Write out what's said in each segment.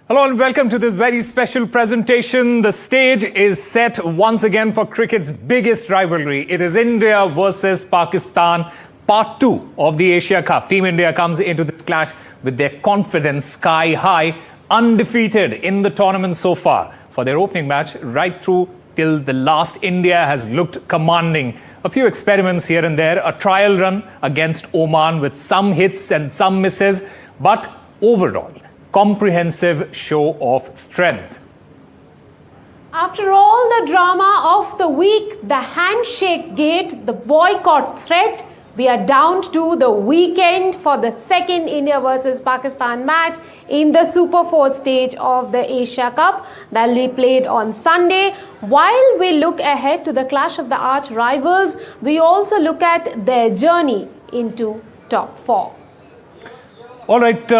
Hello and welcome to this very special presentation. The stage is set once again for cricket's biggest rivalry. It is India versus Pakistan, part 2 of the Asia Cup. Team India comes into this clash with their confidence sky high, undefeated in the tournament so far. For their opening match, right through till the last, India has looked commanding. A few experiments here and there, a trial run against Oman with some hits and some misses, but overall, comprehensive show of strength. After all the drama of the week, the handshake gate, the boycott threat, we are down to the weekend for the second India versus Pakistan match in the Super 4 stage of the Asia Cup that will be played on Sunday. While we look ahead to the clash of the arch rivals, we also look at their journey into top 4. All right.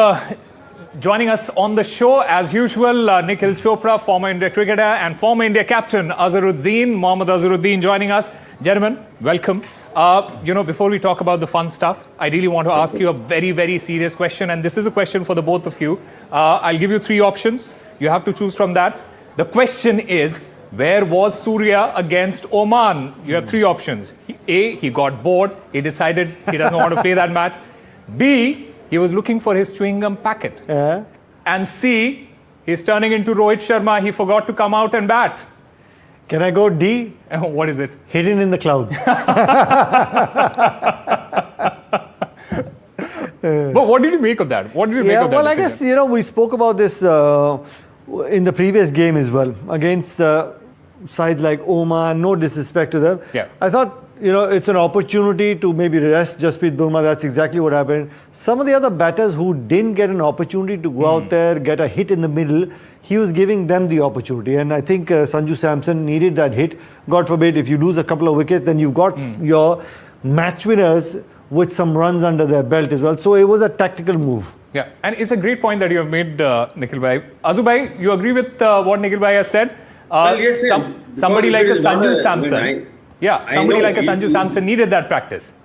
Joining us on the show, as usual, Nikhil Chopra, former India cricketer, and former India captain Azharuddin, Mohammad Azharuddin joining us. Gentlemen, welcome. Before we talk about the fun stuff, I really want to ask you a very, very serious question, and this is a question for the both of you. I'll give you 3 options. You have to choose from that. The question is, where was Surya against Oman? You have 3 options. A, he got bored. He decided he doesn't want to play that match. B, he was looking for his chewing gum packet. And C, he's turning into Rohit Sharma. He forgot to come out and bat. Can I go D? What is it? Hidden in the clouds. But what did you make of that? What did you make of that Well, decision? I guess, we spoke about this in the previous game as well. Against sides like Oman, no disrespect to them. Yeah. I thought, it's an opportunity to maybe rest Jasprit Bumrah. That's exactly what happened. Some of the other batters who didn't get an opportunity to go out there, get a hit in the middle, he was giving them the opportunity. And I think Sanju Samson needed that hit. God forbid, if you lose a couple of wickets, then you've got your match winners with some runs under their belt as well. So it was a tactical move. Yeah, and it's a great point that you have made, Nikhil Bhai. Azu Bhai, you agree with what Nikhil Bhai has said? Yes, somebody like a Sanju Samson. Somebody like a Sanju each, Samson needed that practice.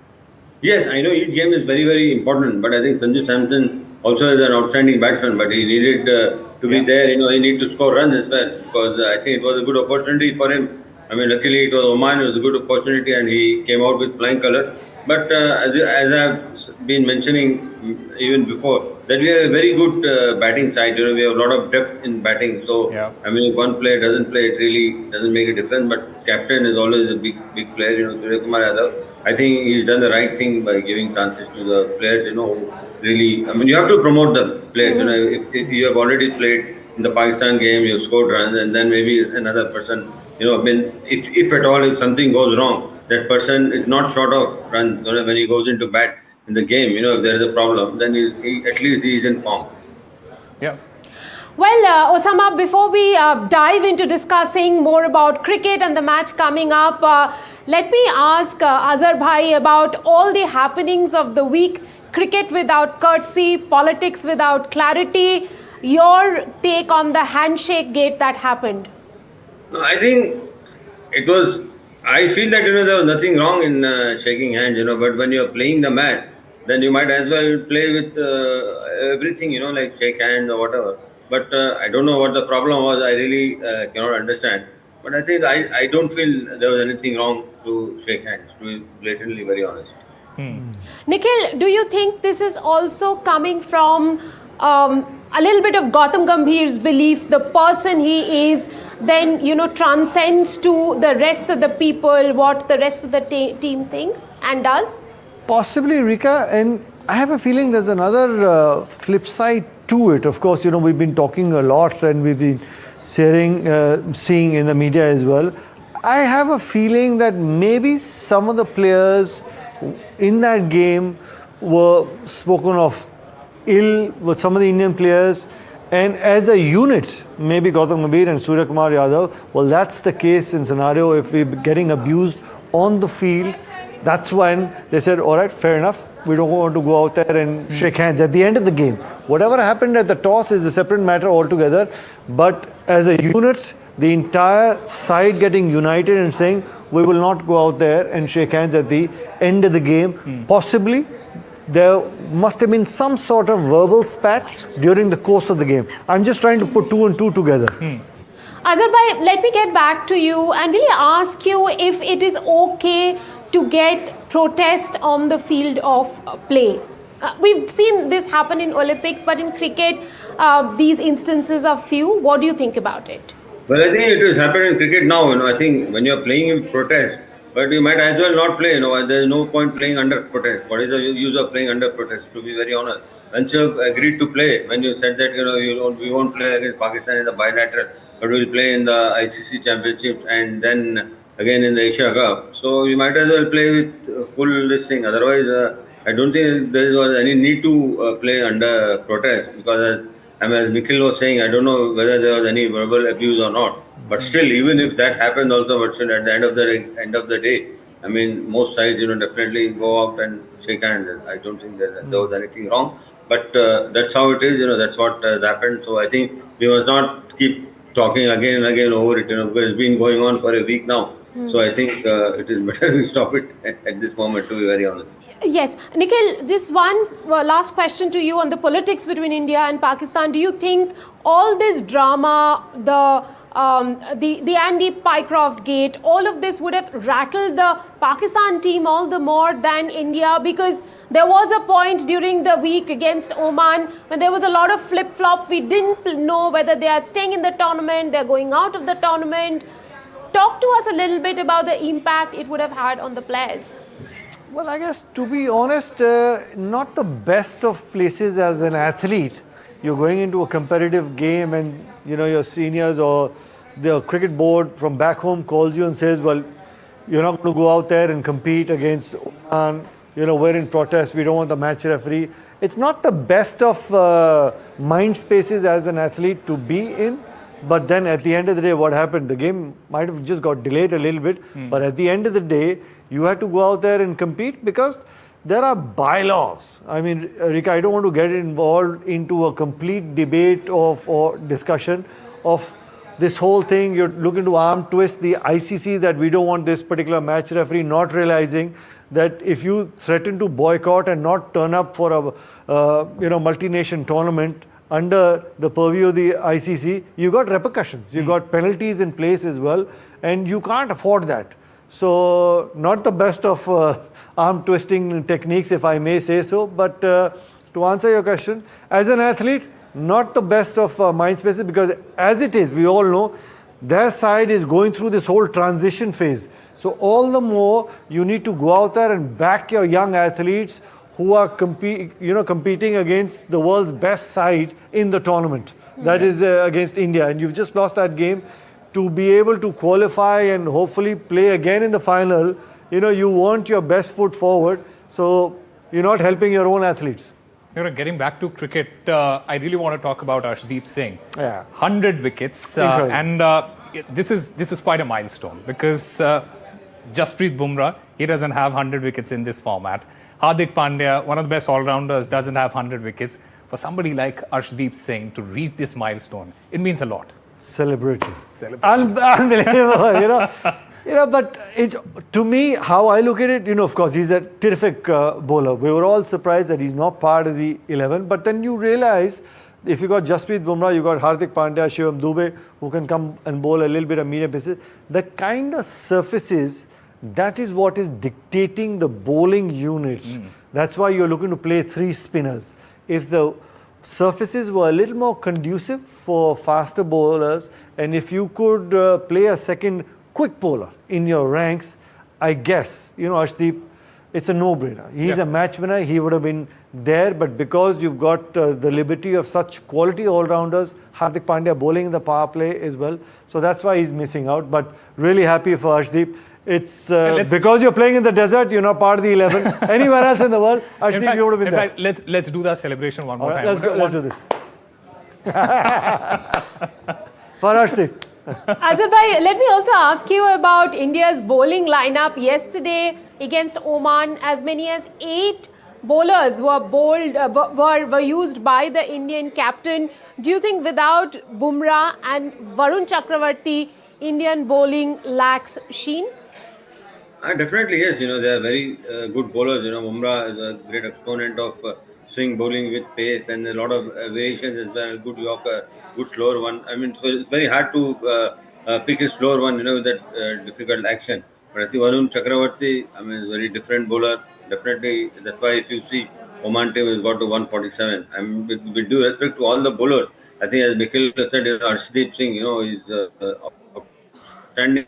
Yes, I know each game is very, very important, but I think Sanju Samson also is an outstanding batsman, but he needed to be there. He needed to score runs as well, because I think it was a good opportunity for him. I mean, luckily it was Oman, it was a good opportunity, and he came out with flying colour. But as I've been mentioning even before, that we have a very good batting side. We have a lot of depth in batting. So, I mean, if one player doesn't play, it really doesn't make a difference. But captain is always a big player. Suryakumar Yadav, I think he's done the right thing by giving chances to the players. Really, I mean, you have to promote the players. If you have already played in the Pakistan game, you scored runs, and then maybe another person. I mean, if at all, if something goes wrong, that person is not short of runs when he goes into bat in the game. If there is a problem, then at least he is in form. Yeah. Well, Osama, before we dive into discussing more about cricket and the match coming up, let me ask Azhar Bhai about all the happenings of the week. Cricket without courtesy, politics without clarity. Your take on the handshake gate that happened? No, I think it was. I feel that there was nothing wrong in shaking hands, but when you're playing the match, then you might as well play with everything, like shake hands or whatever. But I don't know what the problem was. I really cannot understand. But I think I don't feel there was anything wrong to shake hands, to be blatantly very honest. Nikhil, do you think this is also coming from a little bit of Gautam Gambhir's belief, the person he is, then, transcends to the rest of the people, what the rest of the team thinks and does? Possibly, Rika, and I have a feeling there's another flip side to it. Of course, we've been talking a lot and we've been seeing in the media as well. I have a feeling that maybe some of the players in that game were spoken of ill with some of the Indian players, and as a unit, maybe Gautam Gambhir and Suryakumar Yadav, well, that's the case in scenario if we're getting abused on the field. That's when they said, all right, fair enough. We don't want to go out there and shake hands at the end of the game. Whatever happened at the toss is a separate matter altogether. But as a unit, the entire side getting united and saying, we will not go out there and shake hands at the end of the game. Possibly there must have been some sort of verbal spat during the course of the game. I'm just trying to put two and two together. Azhar, let me get back to you and really ask you if it is okay to get protest on the field of play. We've seen this happen in Olympics, but in cricket, these instances are few. What do you think about it? Well, I think it is happening in cricket now. I think when you're playing in protest, but you might as well not play. There's no point playing under protest. What is the use of playing under protest? To be very honest, once you've agreed to play, when you said that we won't play against Pakistan in the bilateral, but we'll play in the ICC Championships and then again in the Asia Cup. So you might as well play with full this thing. Otherwise, I don't think there was any need to play under protest because as Nikhil was saying, I don't know whether there was any verbal abuse or not. But still, even if that happened also, but still at the end of the day, I mean, most sides, definitely go out and shake hands. I don't think there was anything wrong. But that's how it is, that's what has happened. So I think we must not keep talking again and again over it, because it's been going on for a week now. So I think it is better we stop it at this moment, to be very honest. Yes. Nikhil, this one last question to you on the politics between India and Pakistan. Do you think all this drama, the Andy Pycroft gate, all of this would have rattled the Pakistan team all the more than India? Because there was a point during the week against Oman when there was a lot of flip-flop. We didn't know whether they are staying in the tournament, they're going out of the tournament. Talk to us a little bit about the impact it would have had on the players. Well, I guess, to be honest, not the best of places as an athlete. You're going into a competitive game and, your seniors or the cricket board from back home calls you and says, well, you're not going to go out there and compete against Oman. We're in protest. We don't want the match referee. It's not the best of mind spaces as an athlete to be in. But then at the end of the day, what happened? The game might have just got delayed a little bit. But at the end of the day, you had to go out there and compete because there are bylaws. I mean, Rika, I don't want to get involved into a complete debate or discussion of this whole thing. You're looking to arm twist the ICC that we don't want this particular match referee, not realizing that if you threaten to boycott and not turn up for a multi-nation tournament under the purview of the ICC, you got repercussions. You got penalties in place as well, and you can't afford that. So, not the best of arm twisting techniques, if I may say so. But to answer your question, as an athlete, not the best of mind spaces, because as it is, we all know, their side is going through this whole transition phase. So all the more you need to go out there and back your young athletes who are competing against the world's best side in the tournament. That is against India, and you've just lost that game. To be able to qualify and hopefully play again in the final, you want your best foot forward, so you're not helping your own athletes. Getting back to cricket, I really want to talk about Arshdeep Singh. Yeah. 100 wickets, and this is quite a milestone because Jasprit Bumrah, he doesn't have 100 wickets in this format. Hardik Pandya, one of the best all-rounders, doesn't have 100 wickets. For somebody like Arshdeep Singh to reach this milestone, it means a lot. Celebration. Unbelievable, but to me, how I look at it, of course, he's a terrific bowler. We were all surprised that he's not part of the 11. But then you realize, if you got Jasprit Bumrah, you got Hardik Pandya, Shivam Dube, who can come and bowl a little bit of medium paces. The kind of surfaces, that is what is dictating the bowling unit. That's why you're looking to play 3 spinners. If the surfaces were a little more conducive for faster bowlers, and if you could play a second quick bowler in your ranks, I guess, Arshdeep, it's a no-brainer. He's a match winner. He would have been there, but because you've got the liberty of such quality all-rounders, Hardik Pandya bowling in the power play as well, so that's why he's missing out. But really happy for Arshdeep. It's because you're playing in the desert, you're not part of the 11. Anywhere else in the world, Arshdeep, you would have been there. In fact, let's do that celebration one more time. Let's do this. For Arshdeep. Azhar bhai, let me also ask you about India's bowling lineup. Yesterday against Oman, as many as 8 bowlers were used by the Indian captain. Do you think without Bumrah and Varun Chakravarti, Indian bowling lacks sheen? Definitely, yes. They are very good bowlers. Bumrah is a great exponent of swing bowling with pace and a lot of variations as well. Good Yorker, good slower one. I mean, so it's very hard to pick a slower one, with that difficult action. But I think Varun Chakravarti, I mean, is a very different bowler. Definitely, that's why if you see Oman team has got to 147. I mean, with due respect to all the bowlers, I think as Nikhil said, Arshdeep Singh, is outstanding.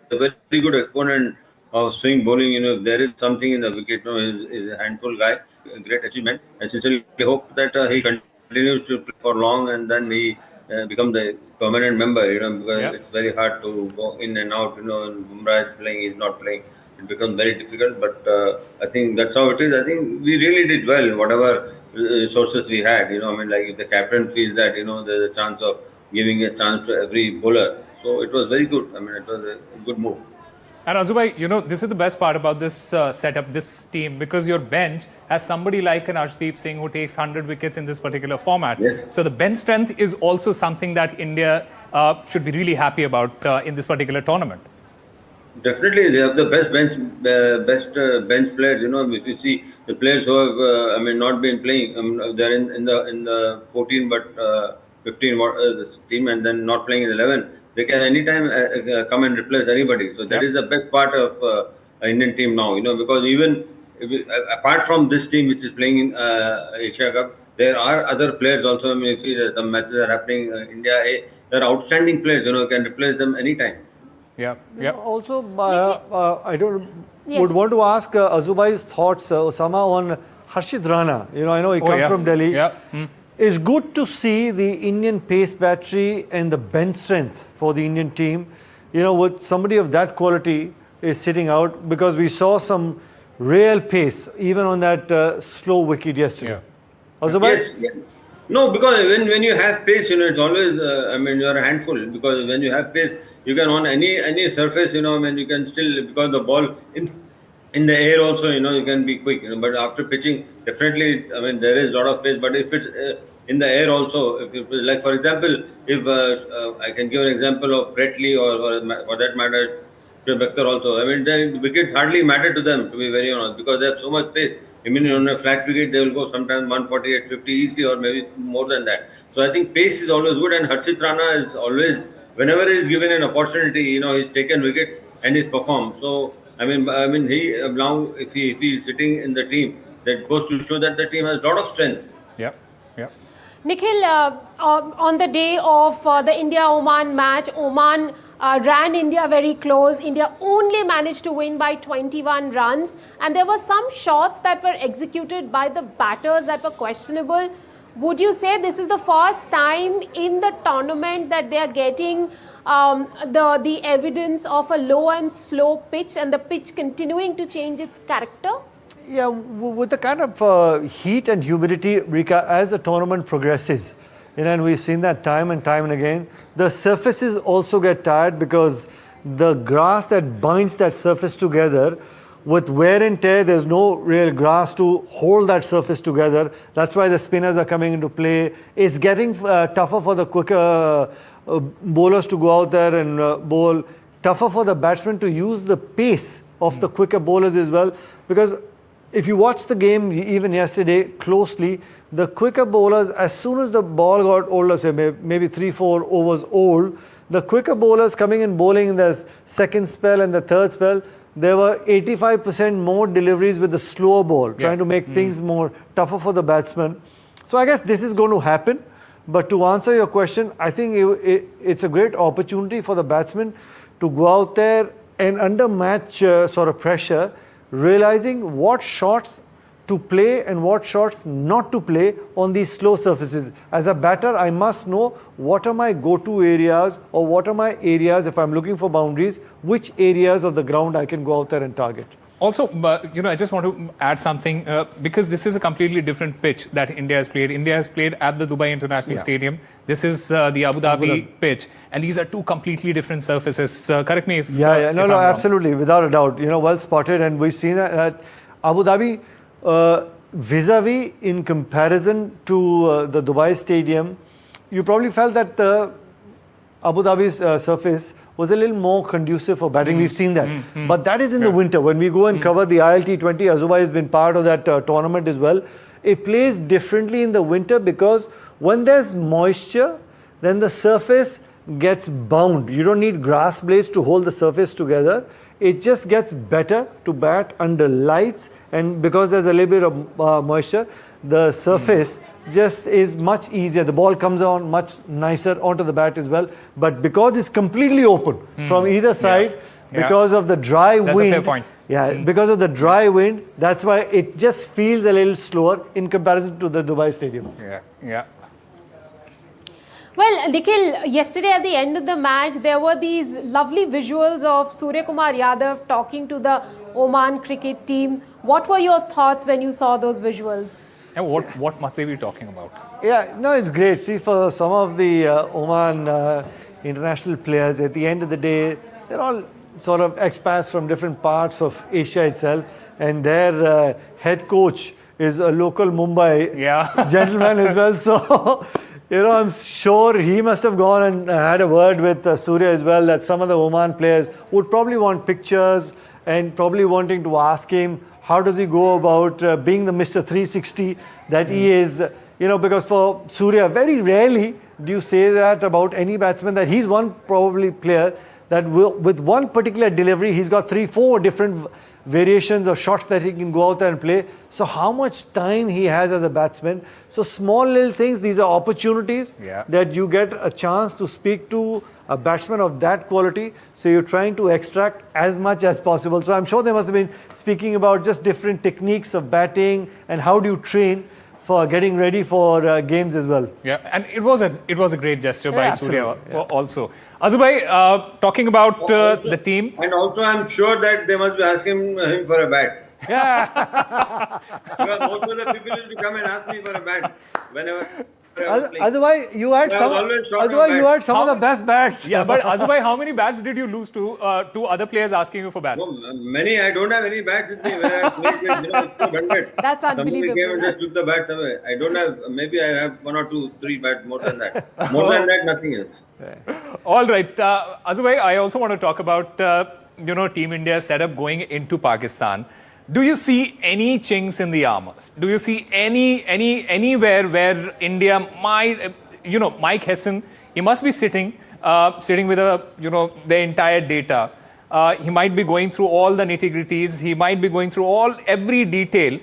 A very good exponent of swing bowling. If there is something in the wicket, is a handful guy. A great achievement. I sincerely hope that he continues to play for long and then he becomes a permanent member. Because Yeah. it's very hard to go in and out. And Bumrah is playing, he's not playing. It becomes very difficult. But I think that's how it is. I think we really did well, whatever resources we had. I mean, like if the captain feels that there's a chance of giving a chance to every bowler. So it was very good. I mean, it was a good move. And Azubai, this is the best part about this setup, this team, because your bench has somebody like an Arshdeep Singh who takes 100 wickets in this particular format. Yes. So the bench strength is also something that India should be really happy about in this particular tournament. Definitely, they have the best bench players. If you see the players who have, not been playing, they're in the 14 but 15 this team, and then not playing in 11. They can anytime come and replace anybody. So that is the best part of Indian team now. Because even apart from this team which is playing in Asia Cup, there are other players also. I mean, if you see some matches are happening, India A, there are outstanding players. You can replace them anytime. Yeah, yeah. Also, I don't Yes. would want to ask Azubai's thoughts, Osama, on Harshit Rana. I know he comes yeah. from Delhi. Yeah. It's good to see the Indian pace battery and the bench strength for the Indian team. With somebody of that quality is sitting out, because we saw some real pace even on that slow wicket yesterday. Yeah. Azubai? Yes. No, because when you have pace, it's always, you're a handful. Because when you have pace, you can on any surface, you can still, because the ball in the air also, you can be quick. But after pitching, definitely, there is a lot of pace. But if it's in the air also, like for example, if I can give an example of Brett Lee or for that matter, Bector also. The wickets hardly matter to them, to be very honest, because they have so much pace. On a flat wicket, they will go sometimes 148, 50 easily, or maybe more than that. So I think pace is always good, and Harshit Rana is always, whenever he is given an opportunity, he's taken wicket and he's performed. So he now, if he is sitting in the team, that goes to show that the team has a lot of strength. Yeah. Yeah. Nikhil, on the day of the India-Oman match, Oman ran India very close. India only managed to win by 21 runs. And there were some shots that were executed by the batters that were questionable. Would you say this is the first time in the tournament that they are getting the evidence of a low and slow pitch, and the pitch continuing to change its character? Yeah, with the kind of heat and humidity, Rika, as the tournament progresses, and we've seen that time and time and again, the surfaces also get tired, because the grass that binds that surface together, with wear and tear, there's no real grass to hold that surface together. That's why the spinners are coming into play. It's getting tougher for the quicker bowlers to go out there and bowl, tougher for the batsmen to use the pace of the quicker bowlers as well, because if you watch the game even yesterday closely, the quicker bowlers, as soon as the ball got older, say maybe 3-4 overs old, the quicker bowlers coming in bowling in the second spell and the third spell, there were 85% more deliveries with the slower ball, trying to make things more tougher for the batsman. So I guess this is going to happen. But to answer your question, I think it's a great opportunity for the batsman to go out there and under match sort of pressure, realizing what shots to play and what shots not to play on these slow surfaces. As a batter, I must know what are my go-to areas, or what are my areas, if I'm looking for boundaries, which areas of the ground I can go out there and target. Also, I just want to add something, because this is a completely different pitch that India has played. India has played at the Dubai International Stadium. This is the Abu Dhabi pitch. And these are two completely different surfaces. Correct me if No, I'm wrong. absolutely, without a doubt. Well spotted. And we've seen that at Abu Dhabi, vis-a-vis in comparison to the Dubai Stadium, you probably felt that the Abu Dhabi's surface was a little more conducive for batting. We've seen that. But that is in the winter. When we go and cover the ILT20, Azubai has been part of that tournament as well. It plays differently in the winter because when there's moisture, then the surface gets bound. You don't need grass blades to hold the surface together. It just gets better to bat under lights, and because there's a little bit of moisture, the surface just is much easier. The ball comes on much nicer onto the bat as well. But because it's completely open from either side, because of the dry wind. That's a fair point. Yeah, because of the dry wind, that's why it just feels a little slower in comparison to the Dubai Stadium. Yeah. Well, Nikhil, yesterday at the end of the match, there were these lovely visuals of Suryakumar Yadav talking to the Oman cricket team. What were your thoughts when you saw those visuals? And what must they be talking about? Yeah, no, it's great. See, for some of the Oman international players, at the end of the day, they're all sort of expats from different parts of Asia itself, and their head coach is a local Mumbai gentleman as well. So, I'm sure he must have gone and had a word with Surya as well, that some of the Oman players would probably want pictures and probably wanting to ask him how does he go about being the Mr. 360 that he is, because for Surya, very rarely do you say that about any batsman, that he's one probably player that with one particular delivery, he's got 3-4 different variations of shots that he can go out there and play. So how much time he has as a batsman. So small little things, these are opportunities that you get a chance to speak to a batsman of that quality. So you're trying to extract as much as possible. So I'm sure they must have been speaking about just different techniques of batting and how do you train for getting ready for games as well. Yeah, and it was a great gesture by Surya also. Azubhai, talking about the team. And also I'm sure that they must be asking him for a bat. Yeah. Because most of the people used to come and ask me for a bat whenever. Otherwise, you had some of the best bats. Yeah, but Azubhai, how many bats did you lose to other players asking you for bats? No, many. I don't have any bats with me. When I played with, 200. That's unbelievable. Somebody came and just took the bats away. I don't have. Maybe I have 1 or 2, 3 bats. More than that. More than that, nothing else. All right, Azubhai, I also want to talk about Team India setup going into Pakistan. Do you see any chinks in the armors? Do you see anywhere where India might, Mike Hesson, he must be sitting with the entire data. He might be going through all the nitty-gritties. He might be going through every detail.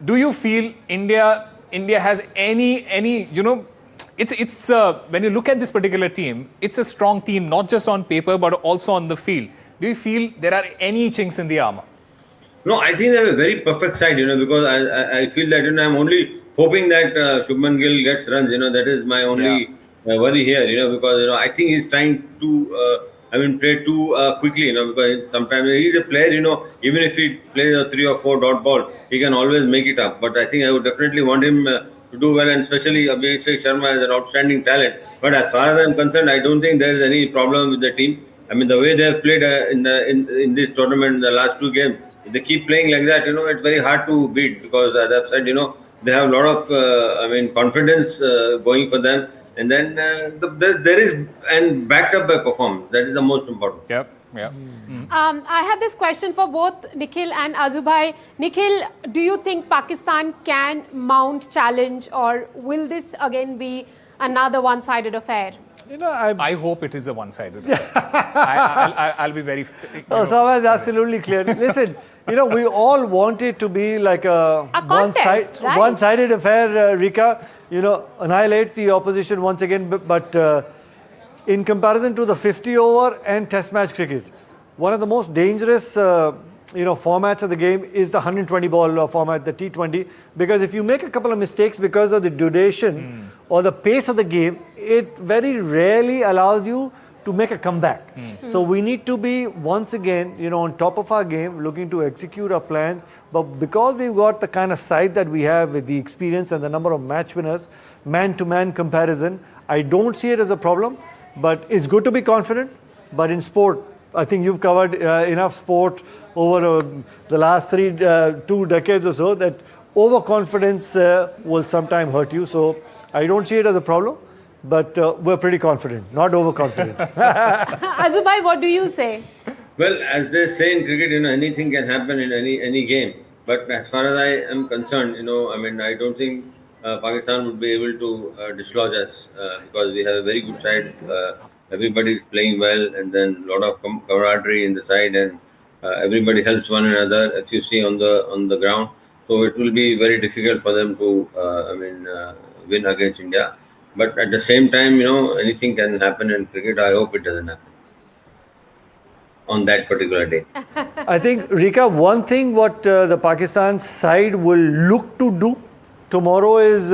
Do you feel India has any it's when you look at this particular team, it's a strong team, not just on paper, but also on the field. Do you feel there are any chinks in the armor? No, I think they have a very perfect side, because I feel that, I'm only hoping that Shubman Gill gets runs, that is my only worry here, because, I think he's trying to, play too quickly, because sometimes he's a player, even if he plays a 3 or 4 dot ball, he can always make it up. But I think I would definitely want him to do well, and especially Abhishek Sharma is an outstanding talent. But as far as I'm concerned, I don't think there is any problem with the team. The way they have played in this tournament in the last 2 games, if they keep playing like that, it's very hard to beat, because as I've said, they have a lot of, confidence going for them. And then there is, and backed up by performance. That is the most important. Yep. I have this question for both Nikhil and Azubhai. Nikhil, do you think Pakistan can mount challenge, or will this again be another one-sided affair? I hope it is a one-sided affair. I'll be very... Osama is absolutely clear. Listen, we all want it to be like a contest, right? one-sided affair, Rika. Annihilate the opposition once again. But in comparison to the 50-over and Test match cricket, one of the most dangerous formats of the game is the 120-ball format, the T20, because if you make a couple of mistakes because of the duration or the pace of the game, it very rarely allows you to make a comeback. So we need to be once again, on top of our game, looking to execute our plans. But because we've got the kind of side that we have with the experience and the number of match winners, man-to-man comparison, I don't see it as a problem. But it's good to be confident. But in sport, I think you've covered enough sport over the last 2 decades or so that overconfidence will sometimes hurt you. So I don't see it as a problem. but we're pretty confident, not overconfident. Azubai, what do you say? Well, as they say in cricket, anything can happen in any game. But as far as I am concerned, I mean, I don't think Pakistan would be able to dislodge us because we have a very good side. Everybody is playing well, and then a lot of camaraderie in the side, and everybody helps one another. If you see on the ground, so it will be very difficult for them to, win against India. But at the same time, anything can happen in cricket. I hope it doesn't happen on that particular day. I think, Rika, one thing what the Pakistan side will look to do tomorrow is,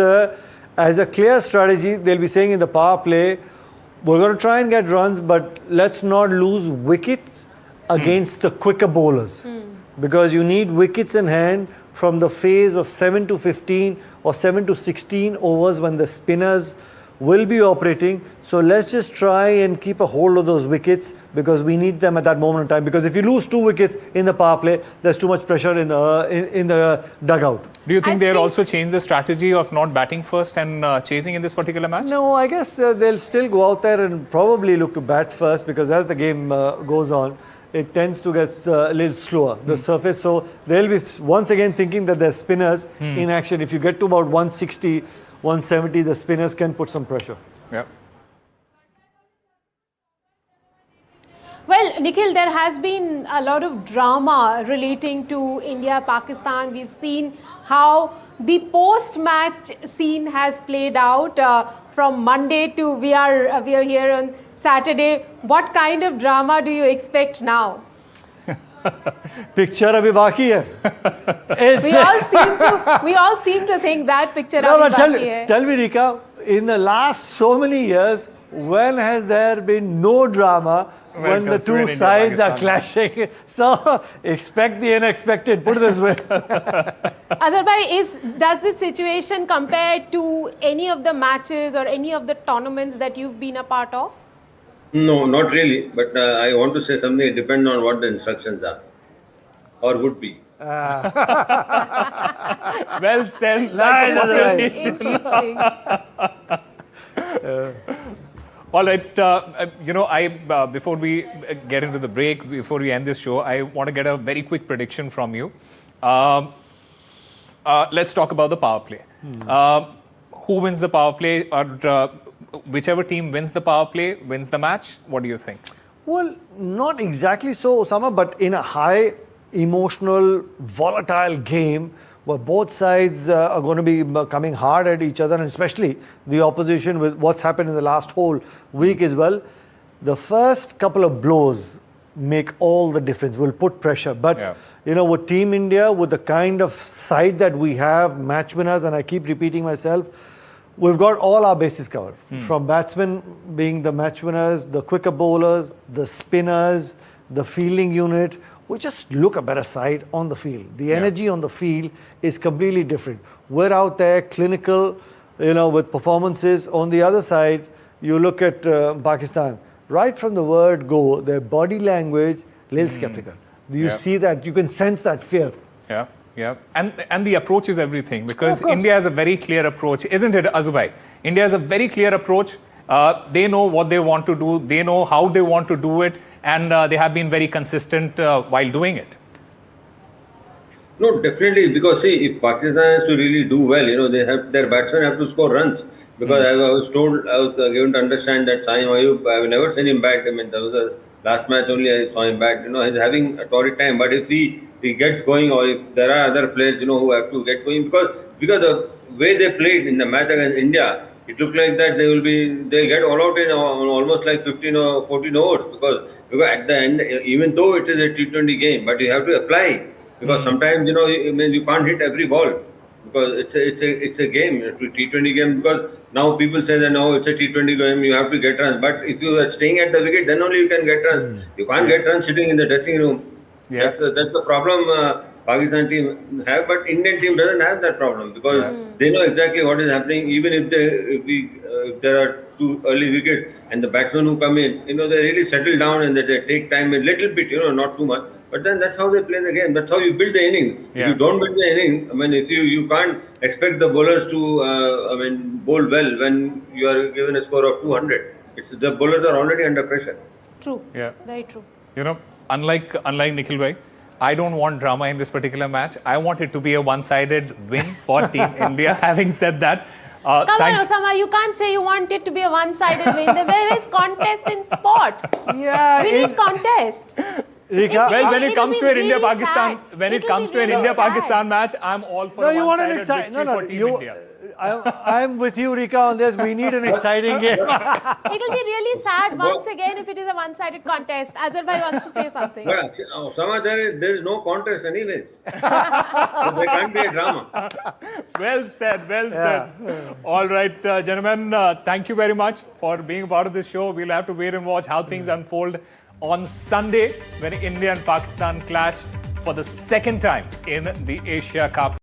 as a clear strategy, they'll be saying in the power play, we're going to try and get runs, but let's not lose wickets against the quicker bowlers. Because you need wickets in hand from the phase of 7 to 15 or 7 to 16 overs when the spinners will be operating. So let's just try and keep a hold of those wickets because we need them at that moment in time. Because if you lose 2 wickets in the power play, there's too much pressure in the dugout. Do you think they'll also change the strategy of not batting first and chasing in this particular match? No, I guess they'll still go out there and probably look to bat first because as the game goes on, it tends to get a little slower, the surface. So they'll be once again thinking that there's spinners in action. If you get to about 160, 170, the spinners can put some pressure. Yeah. Well, Nikhil, there has been a lot of drama relating to India-Pakistan. We've seen how the post-match scene has played out from Monday to we are here on Saturday. What kind of drama do you expect now? Picture abhi baki hai. We all seem to think that picture No, abhi but baki hai. tell me, Rika, in the last so many years, when has there been no drama when the two sides are clashing? So expect the unexpected, put it this way. Azharbai, does this situation compare to any of the matches or any of the tournaments that you've been a part of? No, not really. But I want to say something. It depends on what the instructions are or would be. Well said. Nice. Interesting. All right, before we get into the break, before we end this show, I want to get a very quick prediction from you. Let's talk about the power play. Who wins the power play, or whichever team wins the power play wins the match? What do you think? Well, not exactly so, Osama, but in a high emotional, volatile game where both sides are going to be coming hard at each other, and especially the opposition with what's happened in the last whole week as well, the first couple of blows make all the difference, will put pressure. But, with Team India, with the kind of side that we have, match winners, and I keep repeating myself, we've got all our bases covered. From batsmen being the match winners, the quicker bowlers, the spinners, the fielding unit. We just look a better side on the field. The energy on the field is completely different. We're out there, clinical, with performances. On the other side, you look at Pakistan. Right from the word go, their body language, little skeptical. You see that, you can sense that fear. Yeah. Yeah, and the approach is everything, because India has a very clear approach, isn't it, Azubai? India has a very clear approach. They know what they want to do. They know how they want to do it, and they have been very consistent while doing it. No, definitely, because see, if Pakistan has to really do well, their batsmen have to score runs. Because I was given to understand that Saim Ayub, I've never seen him bat. I mean, that was the last match only I saw him bat. He's having a torrid time. But if he gets going, or if there are other players, who have to get going, because the way they played in the match against India, it looked like that they'll get all out in almost like 15 or 14 overs, because at the end, even though it is a T20 game, but you have to apply, because sometimes you can't hit every ball, because it's a game, a T20 game. Because now people say that no, it's a T20 game, you have to get runs. But if you are staying at the wicket, then only you can get runs. You can't get runs sitting in the dressing room. Yeah. That's the problem Pakistan team have, but Indian team doesn't have that problem, because they know exactly what is happening. Even if there are 2 early wickets and the batsmen who come in, they really settle down and they take time a little bit, not too much, But then that's how they play the game. That's how you build the innings. Yeah. If you don't build the inning, I mean, if you can't expect the bowlers to, bowl well when you are given a score of 200. The bowlers are already under pressure. True. Yeah. Very true. You know, unlike Nikhil bhai, I don't want drama in this particular match. I want it to be a one-sided win for Team India. Having said that, Come on, Osama, you can't say you want it to be a one-sided win. There is contest in sport. Yeah, We need contest. Rika, well, when it It'll comes be to an really India-Pakistan, sad. when it It'll comes be to an really India-Pakistan sad. match, I'm all for no, a you want an one-sided exciting. victory No, for no, Team India. I'm with you, Rika, on this. We need an exciting game. It'll be really sad once again if it is a one-sided contest. Azhar wants to say something. But Osama, there is no contest anyways. So there can't be a drama. Well said, well said. All right, gentlemen, thank you very much for being a part of this show. We'll have to wait and watch how things unfold on Sunday when India and Pakistan clash for the second time in the Asia Cup.